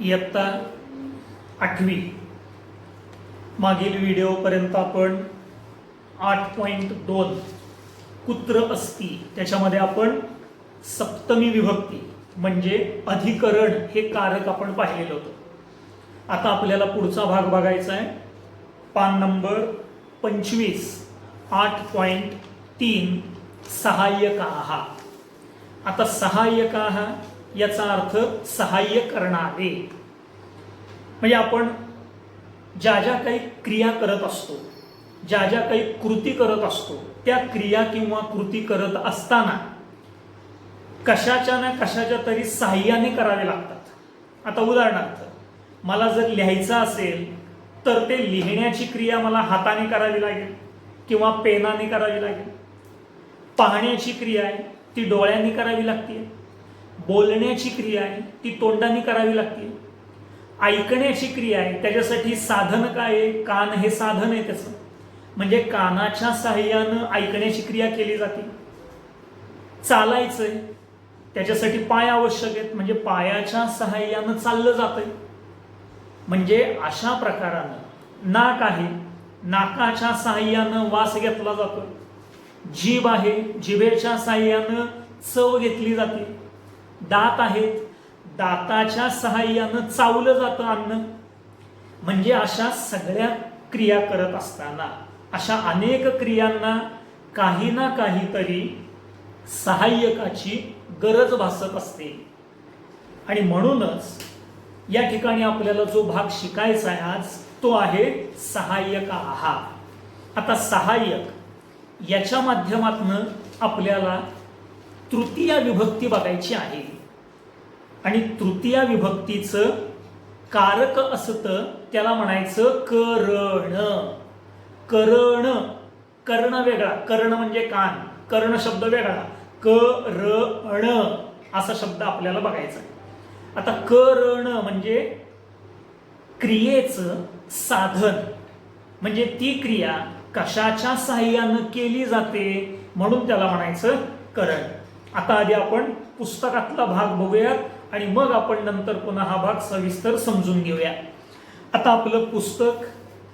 इयत्ता 8वी मागील व्हिडिओपर्यंत आपण 8.2 कुत्र अस्ति त्याच्यामध्ये आपण सप्तमी विभक्ती म्हणजे अधिकरण हे कारक आपण पाहिलेलं होतं। आता आपल्याला पुढचा भाग बघायचा आहे, पान नंबर 25 8.3 सहाय्यकाः। आता सहाय्यकाः याचा अर्थ सहाय्य करणारे, म्हणजे आपण ज्या ज्या काही क्रिया करत असतो, ज्या ज्या काही कृती करत असतो, त्या क्रिया किंवा कृती करत असताना कशाच्या ना कशाच्या तरी सहाय्याने करावे लागतात। आता उदाहरणार्थ मला जर लिहायचं असेल तर ते लिहिण्याची क्रिया मला हाताने करावी लागेल किंवा पेनाने करावी लागेल। पाहण्याची क्रिया आहे ती डोळ्यांनी करावी लागते, बोलण्याची क्रिया आहे ती तोंडाने करावी लागते, ऐकण्याची क्रिया आहे त्याच्यासाठी साधन काय आहे, कान हे साधन आहे त्याचं, म्हणजे कानाच्या सहाय्यानं ऐकण्याची क्रिया केली जाते। चालायचंय त्याच्यासाठी पाय आवश्यक आहेत, म्हणजे पायाच्या सहाय्यानं चाललं जातंय। म्हणजे अशा प्रकारानं नाक आहे, नाकाच्या सहाय्यानं वास घेतला जातो, जीभ आहे जिभेच्या सहाय्यानं चव घेतली जाते, दात आहेत दाताच्या सहाय्यानं चावलं जातं अन्न। म्हणजे अशा सगळ्या क्रिया करत असताना अशा अनेक क्रियांना काही ना काहीतरी सहाय्यकाची गरज भासत असते। आणि म्हणूनच या ठिकाणी आपल्याला जो भाग शिकायचा आहे आज तो आहे सहाय्यकाः। आता सहाय्यक याच्या माध्यमातून आपल्याला तृतीय विभक्ती बघायची आहे, आणि तृतीय विभक्तीचं कारक असतं त्याला म्हणायचं करण। करण, कर्ण वेगळा, कर्ण म्हणजे कान, कर्ण शब्द वेगळा, करण असा शब्द आपल्याला बघायचा आहे। आता करण म्हणजे क्रियेचं साधन, म्हणजे ती क्रिया कशाच्या सहाय्यानं केली जाते म्हणून त्याला म्हणायचं करण। आता आधी आपण पुस्तकातला भाग बघूयात आणि मग आपण नंतर पुन्हा हा भाग सविस्तर समजून घेऊया। आता आपलं पुस्तक,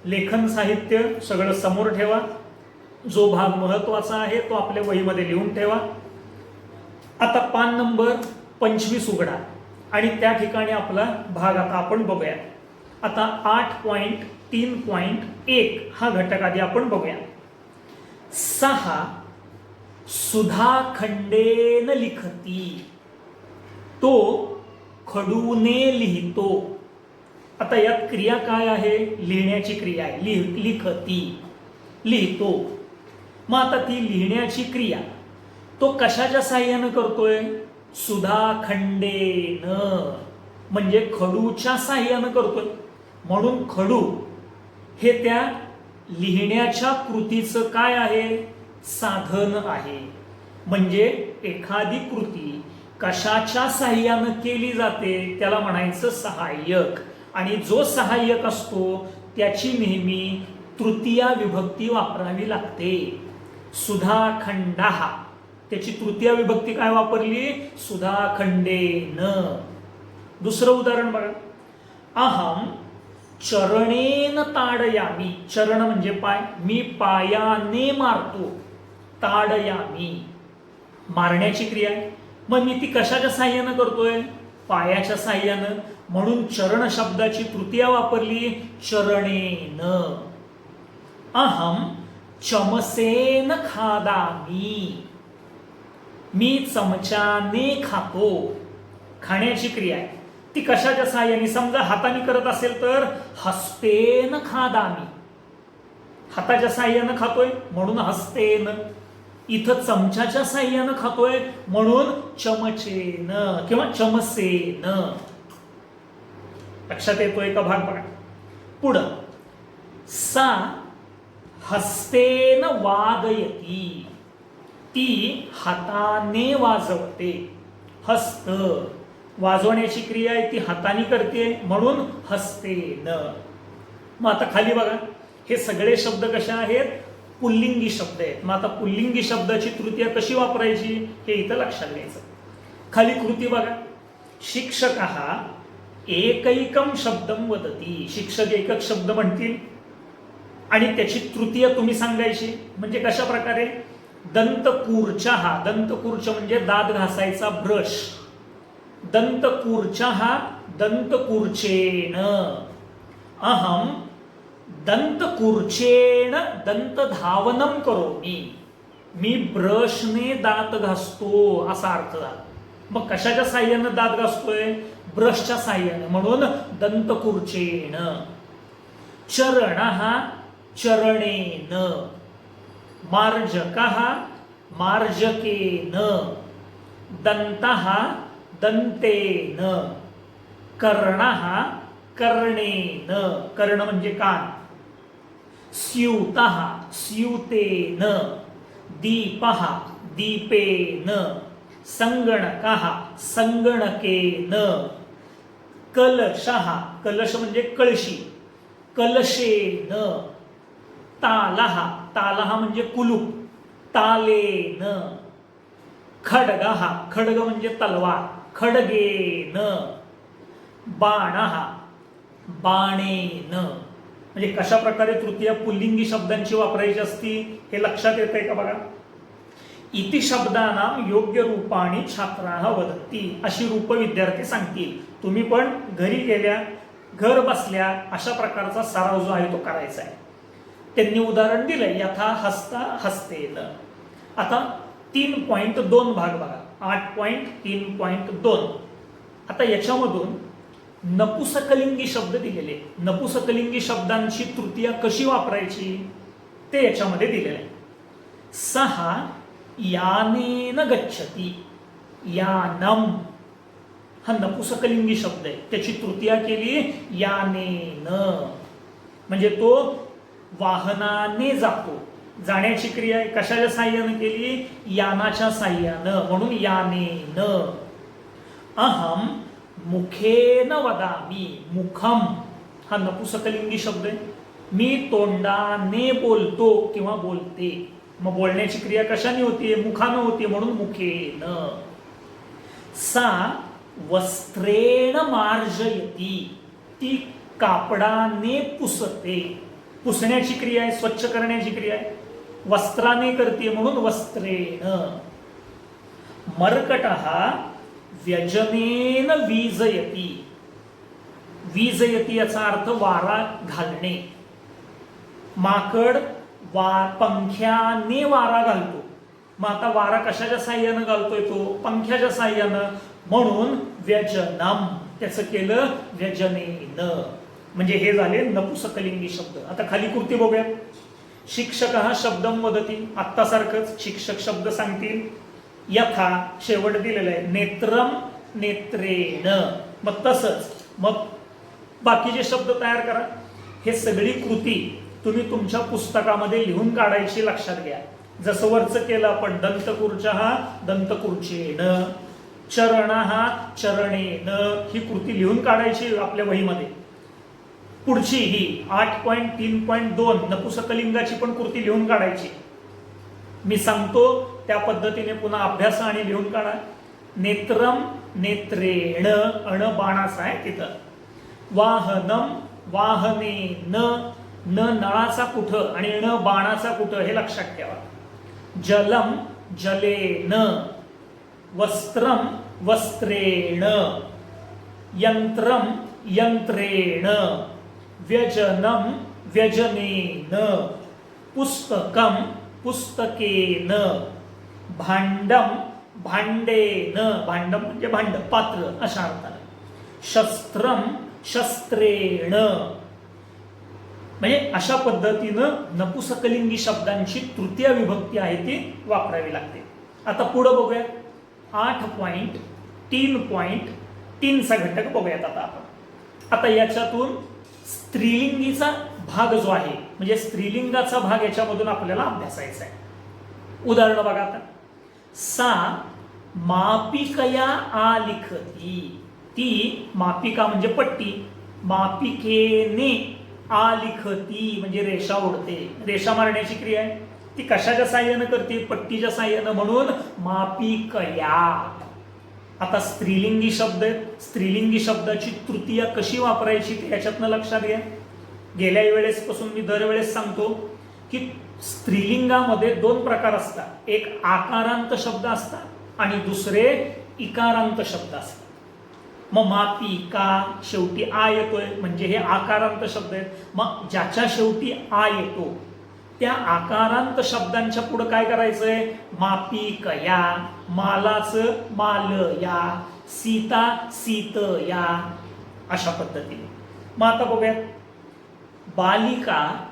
लेखन साहित्य सगळं समोर ठेवा, जो भाग महत्वाचा आहे तो आपल्या वहीमध्ये लिहून ठेवा। आता पान नंबर 25 उघडा आणि त्या ठिकाणी आपला भाग आता आपण बघूया। आता 8.3.1 हा घटक आधी आपण बघूया। सहा सुधाखंडेन लिखती, तो खडूने लिहितो। आता यात क्रिया काय आहे, लिहिण्याची क्रिया आहे, लिखती लिहितो। मग आता ती लिहिण्याची क्रिया तो कशाच्या साहाय्यानं करतोय, सुधाखंडेन म्हणजे खडूच्या साहाय्यानं करतोय। म्हणून खडू हे त्या लिहिण्याच्या कृतीचं काय आहे, साधन आहे। म्हणजे एखादी कृती कशाच्या साहाय्यानं केली जाते त्याला म्हणायचं सहाय्यक, आणि जो सहाय्यक असतो त्याची नेहमी तृतीय विभक्ती वापरावी लागते। सुधाखंडः त्याची तृतीय विभक्ती काय वापरली, सुधाखंडेन। दुसरं उदाहरण बघा, अहम चरणेन ताडयामी, चरण म्हणजे पाय, मी पायाने मारतो, ताडयामी मारण्याची क्रिया आहे, मग मी ती कशाच्या साहाय्यानं करतोय, पायाच्या साहाय्यानं, म्हणून चरण शब्दाची तृतीय वापरली चरणेन। अहम चमसेन खादामी, मी चमच्याने खातो, खाण्याची क्रिया आहे ती कशाच्या साहाय्याने, समजा हाताने करत असेल तर हस्तेन खादामी, हाताच्या साहाय्यानं खातोय म्हणून हस्तेन, इथं चमच्याच्या साहाय्यानं खातोय म्हणून चमचेन किंवा चमसेन। लक्षात येतोय का भाग बघा। पुढं, सा हस्तेन वादयती, ती हाताने वाजवते, हस्त वाजवण्याची क्रिया आहे ती हाताने करते म्हणून हस्तेन। मग आता खाली बघा, हे सगळे शब्द कशा आहेत, पुल्लिंगी शब्द आहेत। मग आता पुल्लिंगी शब्दाची तृतीय कशी वापरायची हे इथं लक्षात घ्यायचं। खाली कृती बघा, शिक्षकः एकैकम शब्दम वदती, शिक्षक एकच शब्द म्हणतील आणि त्याची तृतीय तुम्ही सांगायची. म्हणजे कशा प्रकारे, दंतकूर्चः, दंतकूर्च म्हणजे दात घासायचा ब्रश, दंतकूर्चः दंतकूर्चेन, अहम दंतकूर्चेन दंतधावनम करोमि, मी ब्रशने दात घासतो असा अर्थ झाला. मग कशाच्या साह्यानं दात घासतोय, ब्रशच्या साह्यानं, म्हणून दंतकूर्चेन. चरणः चरणेन, मार्जकः मार्जकेन, दन्तः दंतेन, कर्णः कर्णेन, कर्ण म्हणजे कान, स्यूतः स्यूतेन, दीपः दीपेन, संगणकः संगणकेन, कलशः, कलश म्हणजे कळशी, कलशेन, तालः तालः म्हणजे कुलूप, तालेन, खड्गः खड्ग म्हणजे तलवार, खड्गेन, बाणः बाणेन. म्हणजे कशा प्रकारे तृतीय पुल्लिंगी शब्दांची वापरायची असती हे लक्षात येत आहे का बघा. इति शब्दानां योग्य रूपाणी छात्राः वदन्ति, अशी रूप विद्यार्थी सांगतील. तुम्ही पण घरी गेल्या घर बसल्या अशा प्रकारचा सराव जो आहे तो करायचा आहे. त्यांनी उदाहरण दिलंय, यथा हस्ता हस्तेन. आता 3.2 भाग बघा, 8.3.2. आता याच्यामधून नपुसकलिंगी शब्द दिलेले, नपुसकलिंगी शब्दांची तृतीया कशी वापरायची ते याच्यामध्ये दिलेलं आहे. सहा यानेन गच्छति, यानम हा नपुसकलिंगी शब्द आहे, त्याची तृतीया केली यानेन, म्हणजे तो वाहनाने जातो. जाण्याची क्रिया कशाच्या साह्यानं केली, यानाच्या साह्यानं, म्हणून यानेन. अहम मुखेन वदामी, मुखम हा नपुसकलिंगी शब्द आहे, मी तोंडाने बोलतो किंवा बोलते. मग बोलण्याची क्रिया कशाने होती, मुखानं होती, म्हणून मुखेन. सा वस्त्रेण मार्जयती, ती कापडाने पुसते. पुसण्याची क्रिया आहे, स्वच्छ करण्याची क्रिया आहे, वस्त्राने करते म्हणून वस्त्रेण. मर्कटः व्यजनेन वीजयती, वीजयती याचा अर्थ वारा घालणे. माकड पंख्याने वारा घालतो. मग आता वारा कशाच्या साह्यानं घालतोय तो, पंख्याच्या साह्यानं, म्हणून व्यजनम त्याचं केलं व्यजनेन. म्हणजे हे झाले नपुसकलिंगी शब्द. आता खाली कृती बघूया. शिक्षकः शब्दम वदती, आत्तासारखंच शिक्षक शब्द सांगतील. यथा शेवट दिलेलं आहे, नेत्रम नेत्रेण. मग तसंच मग बाकीचे शब्द तयार करा. हे सगळी कृती तुम्ही तुमच्या पुस्तकामध्ये लिहून काढायची, लक्षात घ्या. जसं वरचं केलं आपण, दंतकूर्चः दंतकूर्चेन, चरणः चरणेन, ही कृती लिहून काढायची आपल्या वहीमध्ये. पुढची ही 8.3.2 नपुसकलिंगाची पण कृती लिहून काढायची. मी सांगतो त्या पद्धतीने पुन्हा अभ्यास आणि लिहून काढा. नेत्रम नेत्रेण, अण बाणाचा आहे तिथं. वाहनम वाहनेन, न नळाचा कुठं आणि न बाणाचा कुठं हे लक्षात ठेवा. जलम जलेन, वस्त्रम वस्त्रेण, यंत्रम यंत्रेण, व्यजनम व्यजनेन, पुस्तकम पुस्तकेन, भांडम भांडेन, भांडम म्हणजे भांड पात्र अशा अर्थाने, शस्त्रम शस्त्रेण. म्हणजे अशा पद्धतीनं नपुसकलिंगी शब्दांची तृतीय विभक्ती आहे ती वापरावी लागते. आता पुढे बघूया 8.3.3 चा घटक बघूयात आता आपण. आता याच्यातून स्त्रीलिंगीचा भाग जो आहे, म्हणजे स्त्रीलिंगाचा भाग याच्यामधून आपल्याला अभ्यासायचा आहे. उदाहरण बघा आता. सा मापिकया आलिखती, ती मापिका म्हणजे पट्टी, मापिकेने आलिखती म्हणजे रेषा ओढते. रेषा मारण्याची क्रिया आहे, ती कशाच्या साह्यानं करते, पट्टीच्या साह्यानं, म्हणून मापिकया. आता स्त्रीलिंगी शब्द आहेत, स्त्रीलिंगी शब्दाची तृतीया कशी वापरायची ते याच्यातनं लक्षात घ्या. गेल्या वेळेसपासून मी दरवेळेस सांगतो की स्त्रीलिंगामध्ये दोन प्रकार असतात. एक आकारांत शब्द असतात आणि दुसरे इकारांत शब्द असतात. मग मापी का शेवटी आ येतोय म्हणजे हे आकारांत शब्द आहेत. मग ज्याच्या शेवटी आ येतो त्या आकारांत शब्दांच्या पुढे काय करायचंय, मापी कया, मालाचं माल या, सीता सीत या, अशा पद्धतीने. मग आता बघूयात. बालिका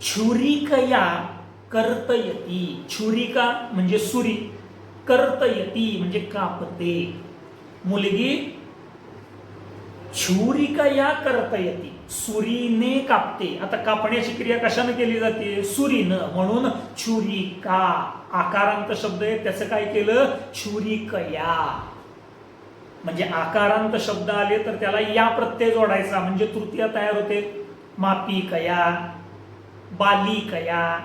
छुरिकया कर्तयती, छुरिका म्हणजे सुरी, कर्तयती म्हणजे कापते. मुलगी छुरिकया कर्तयती, सुरीने कापते. आता कापण्याची क्रिया कशाने केली जाते, सुरीनं, म्हणून छुरिका आकारांत शब्द आहे त्याचं काय केलं, छुरिकया. म्हणजे आकारांत शब्द आले तर त्याला या प्रत्यय जोडायचा म्हणजे तृतीया तयार होते. मापी कया, बालिकया,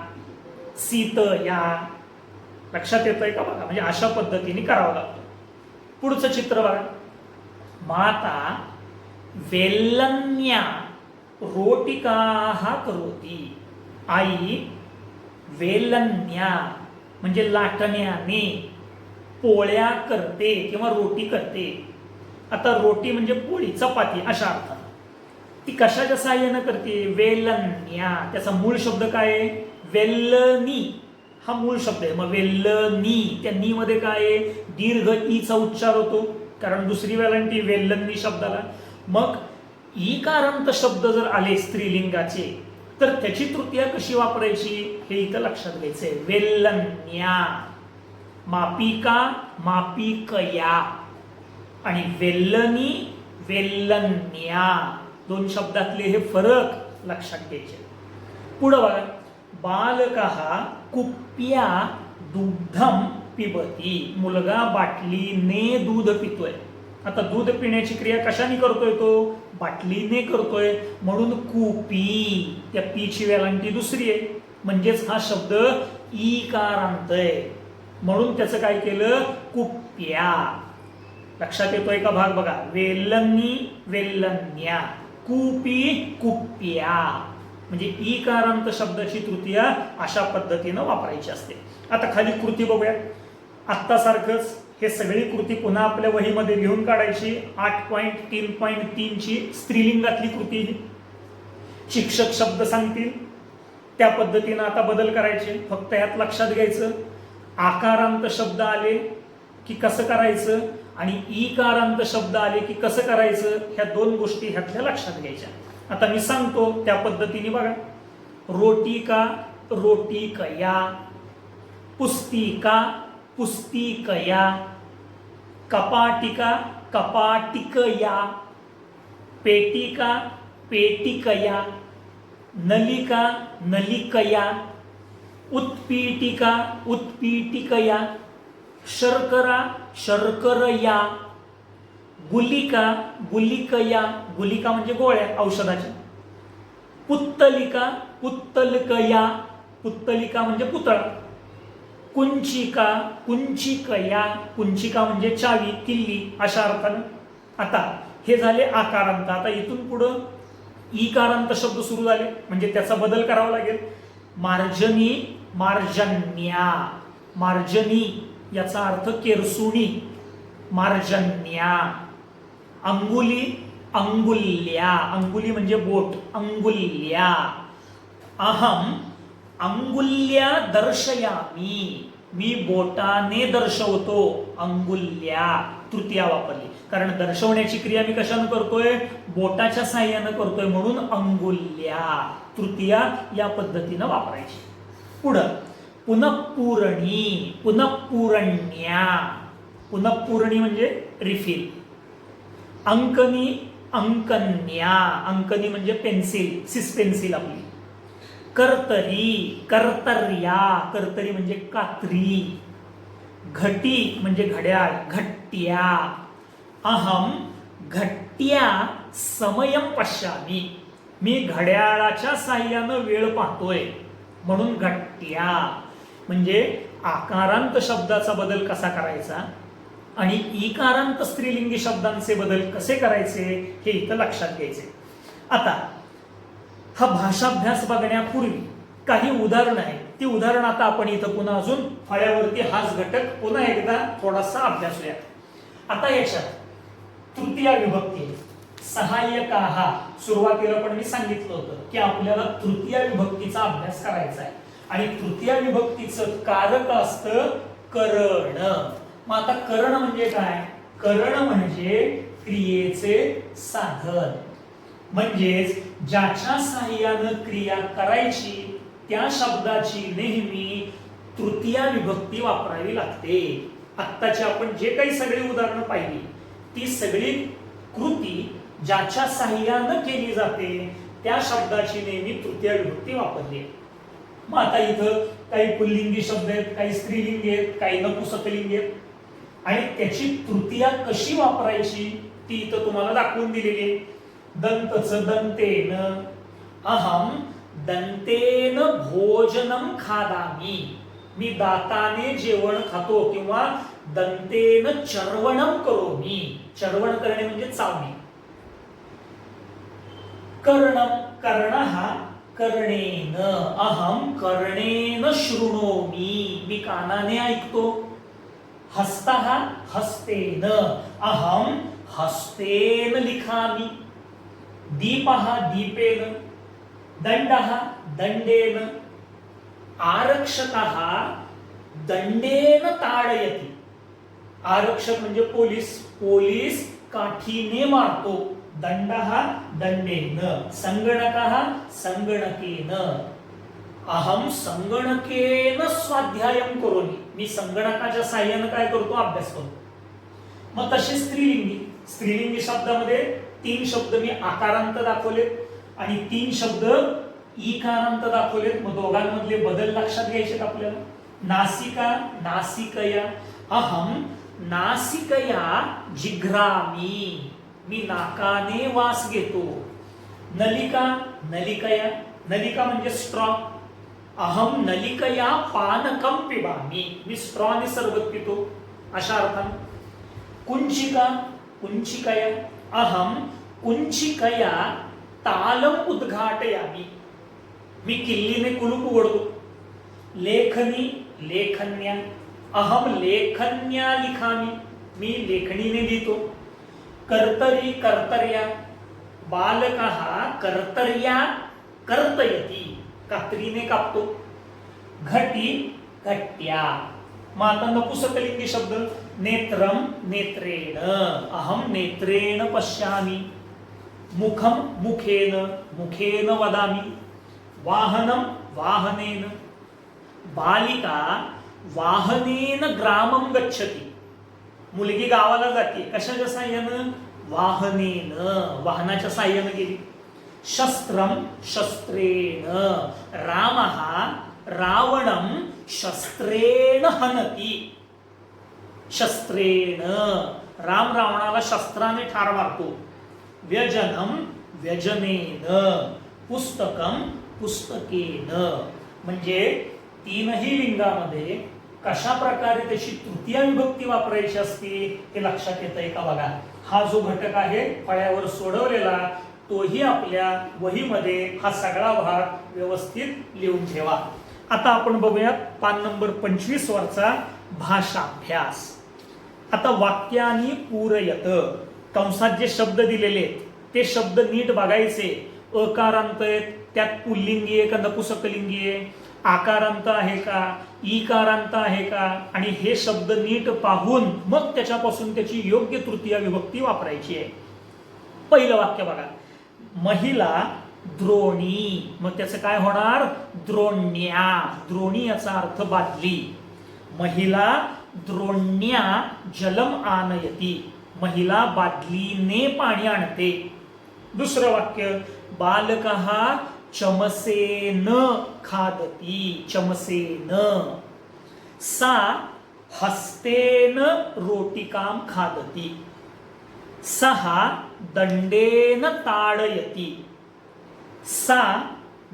सीतया. लक्षात येतंय का बघा. म्हणजे अशा पद्धतीने करावं लागतं. पुढचं चित्र बघा. माता वेल्लन्या रोटिकाः करोति, आई वेल्लन्या म्हणजे लाटण्याने पोळ्या करते किंवा रोटी करते. आता रोटी म्हणजे पोळी, चपाती अशा अर्थानं. ती कशाच्या साहाय्यानं करते, वेल्लन्या. त्याचा मूळ शब्द काय आहे, वेल्लनी हा मूळ शब्द आहे. मग वेल्लनी, त्या नी मध्ये काय आहे, दीर्घ ईचा उच्चार होतो कारण दुसरी वेलांटी वेल्लनी शब्दाला. मग ईकारांत शब्द जर आले स्त्रीलिंगाचे तर त्याची तृतीया कशी वापरायची हे इथं लक्षात घ्यायचंय. वेल्लन्या, मापिका मापिकया आणि वेल्लनी वेल्लन्या, दोन शब्दातले हे फरक लक्षात घ्यायचे. पुढं बघा. बालकः कुप्या दुग्धम पिबती, मुलगा बाटलीने दूध पितोय. आता दूध पिण्याची क्रिया कशाने करतोय, तो बाटलीने करतोय म्हणून कुपी, त्या पीची वेलांटी दुसरी आहे म्हणजेच हा शब्द ईकारांत आहे म्हणून त्याचं काय केलं, कुप्या. लक्षात येतोय का भाग बघा. वेल्लनी वेल्लन्या, कुपी कुप्या. म्हणजे ईकारांत शब्दाची तृतीया अशा पद्धतीनं वापरायची असते. आता खाली कृती बघूया. आत्तासारखंच हे सगळी कृती पुन्हा आपल्या वहीमध्ये लिहून काढायची. 8.3.3 ची स्त्रीलिंगातली कृती. शिक्षक शब्द सांगतील त्या पद्धतीनं आता बदल करायचे. फक्त यात लक्षात घ्यायचं आकारांत शब्द आले की कसं करायचं आणि ईकारांत शब्द आले की कसं करायचं, ह्या दोन गोष्टी ह्यातल्या लक्षात घ्यायच्या. आता मी सांगतो त्या पद्धतीने बघा. रोटिका रोटिकया, पुस्तिका पुस्तिकया, कपाटिका कपाटिकया, पेटिका पेटिकया, नलिका नलिकया, उत्पीठिका उत्पीठिकया, शर्करा शर्करया, गुलिका गुलिकया, गुलिका म्हणजे गोळ्या औषधाच्या, पुत्तलिका पुत्तलकया, पुत्तलिका म्हणजे पुतळा, कुंचिका कुंचिकया, कुंचिका म्हणजे चावी किल्ली अशा अर्थानं. आता हे झाले आकारांत. आता इथून पुढं ईकारांत शब्द सुरू झाले म्हणजे त्याचा बदल करावा लागेल. मार्जनी मार्जन्या, मार्जनी याचा अर्थ केरसुणी, मार्जन्या. अंगुली अंगुल्या, अंगुली म्हणजे बोट, अंगुल्या. अहम अंगुल्या दर्शयामी, मी बोटाने दर्शवतो, अंगुल्या तृतीया वापरली कारण दर्शवण्याची क्रिया मी कशानं करतोय, बोटाच्या साहाय्यानं करतोय म्हणून अंगुल्या तृतीया या पद्धतीनं वापरायची. पुढं पुनःपूरणी पुनःपूरण्या, पुनःपूरणी म्हणजे रिफिल. अंकनी अंकन्या, अंकनी म्हणजे पेन्सिल, सिस पेन्सिल आपली. कर्तरी कर्तर्या, कर्तरी म्हणजे कात्री. घटी म्हणजे घड्याळ, घट्ट्या. अहम घट्ट्या समयम पश्यामी, मी घड्याळाच्या साहाय्यानं वेळ पाहतोय म्हणून घट्ट्या. म्हणजे आकारांत शब्दाचा बदल कसा करायचा, आणि ईकारांत स्त्रीलिंगी शब्दांचे बदल कसे करायचे हे इथं लक्षात घ्यायचे. आता हा भाषाभ्यास बघण्यापूर्वी काही उदाहरणं आहेत. ती उदाहरण आता आपण इथं पुन्हा अजून फळ्यावरती हाच घटक पुन्हा एकदा थोडासा अभ्यासूया. आता याच्यात तृतीया विभक्ती सहाय्यकाः, सुरुवातीला पण मी सांगितलं होतं की आपल्याला तृतीया विभक्तीचा अभ्यास करायचा आहे आणि तृतीया विभक्तीचं कारक असतं करण. मग आता करण म्हणजे काय? करण म्हणजे क्रियेचे साधन, म्हणजेच ज्याच्या साहाय्यानं क्रिया करायची त्या शब्दाची नेहमी तृतीया विभक्ती वापरावी लागते. आत्ताची आपण जे काही सगळी उदाहरणं पाहिली ती सगळी कृती ज्याच्या साहाय्यानं केली जाते त्या शब्दाची नेहमी तृतीया विभक्ती वापरली. मग आता इथं काही पुल्लिंगी शब्द आहेत, काही स्त्रीलिंगी आहेत, काही नपुंसकलिंगी आहेत आणि त्याची तृतीया कशी वापरायची ती इथं तुम्हाला दाखवून दिलेली आहे. दंतच दंतेन, अहम दंतेन भोजनम खादामी, मी दाताने जेवण खातो, किंवा दंतेन चर्वणम करोमी, चर्वण करणे म्हणजे चावणे. कर्णम, कर्णः कर्णेन, अहम कर्णेन शृणोमी, मी कानाने ऐकतो. हस्तः हस्तेन, अहम हस्तेन लिखामि. दीपः दीपेन, दंडः दंडेन, आरक्षकः दंडेन ताडयति. आरक्षक म्हणजे पोलीस, पोलीस काठीने मारतो. दंडः दंडेन, संगणकः संगणकेन, अहम संगणकेन स्वाध्यायम करोमि, मी संगणकाच्या साहाय्याने काय करतो? अभ्यास करतो. मग तसे स्त्रीलिंगी, स्त्रीलिंगी शब्दामध्ये 3 शब्द मी आकारांत दाखवलेत आणि 3 शब्द ईकारांत दाखवलेत. मग दोघांमधले बदल लक्षात घ्यायचे आपल्याला. नासिका नासिकया, अहम नासिकया जिघ्रामी, मी नाकाने वास घेतो. नलिका नलिकया, नलिका म्हणजे स्ट्रॉ, अहम नलिकया पानकम पिबामी, मी स्ट्रॉने सरबत पितो अशा अर्थाने. कुंचिका कुंचिकया, अहम कुंचिकया तालम उद्घाटयामी, मी किल्लीने कुलूप उघडतो. लेखनी लेखन्या, अहम लेखन्या लिखामी, मी लेखणीने लिहितो. कर्तरी कर्तर्या, बालकः कर्तर्या कर्तयति, कात्रीने कापतो. घटी घट्या. मग आता नपुंसकलिंगी शब्द नेत्रम नेत्रेण, अहम नेत्रेण पश्यामि. मुखम मुखेन मुखेन वदामि. वाहनम वाहनेन, बालिका वाहनेन ग्रामम गच्छति, मुलगी गावाला जाते. कशाच्या साहाय्यानं? वाहनेन, वाहनाच्या साहाय्यानं गेली. शस्त्रम शस्त्रेण, रामः रावणम शस्त्रेण हनति, शस्त्रेण, राम रावणाला शस्त्राने ठार मारतो. व्यजनम व्यजनेन, पुस्तकम पुस्तकेन, म्हणजे 3ही लिंगामध्ये कशा प्रकारे त्याची तृतीया विभक्ती वापरायची असते हे लक्षात येतंय का बघा. हा जो घटक आहे फळ्यावर सोडवलेला तोही आपल्या वहीमध्ये हा सगळा भाग व्यवस्थित लिहून ठेवा. आता आपण बघूयात पान नंबर 25 वरचा भाषाभ्यास. आता वाक्यानी पूरयत, कंसात जे शब्द दिलेले आहेत ते शब्द नीट बघायचे. अकारांत आहेत, त्यात पुल्लिंगी आहे का नपुंसकलिंगी आहे, आकारांत आहे का, ईकारांत आहे का, आणि हे शब्द नीट पाहून मग त्याच्यापासून त्याची योग्य तृतीया विभक्ती वापरायची आहे. पहिलं वाक्य बघा, महिला द्रोणी, मग त्याचं काय होणार? द्रोण्या. द्रोणी याचा अर्थ बादली. महिला द्रोण्या जलम आनयती, महिला बादलीने पाणी आणते. दुसरं वाक्य, बालकः चमसेन खादती, चमसेन. सा हस्तेन रोटिकां खादती. सः दंडेन ताडयति. सा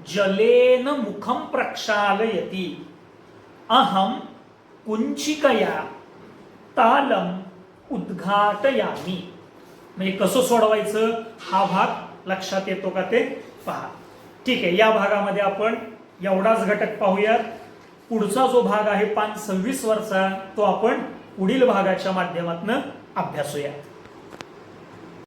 जलेन मुखं प्रक्षालयति. अहं कुंचिकया तालम उद्घाटयामी. म्हणजे कसं सोडवायचं हा भाग लक्षात येतो का ते पहा. ठीक आहे, या भागामध्ये आपण एवढाच घटक पाहूयात. पुढचा जो भाग आहे 526 वरचा तो आपण पुढील भागाच्या माध्यमातून अभ्यासूया.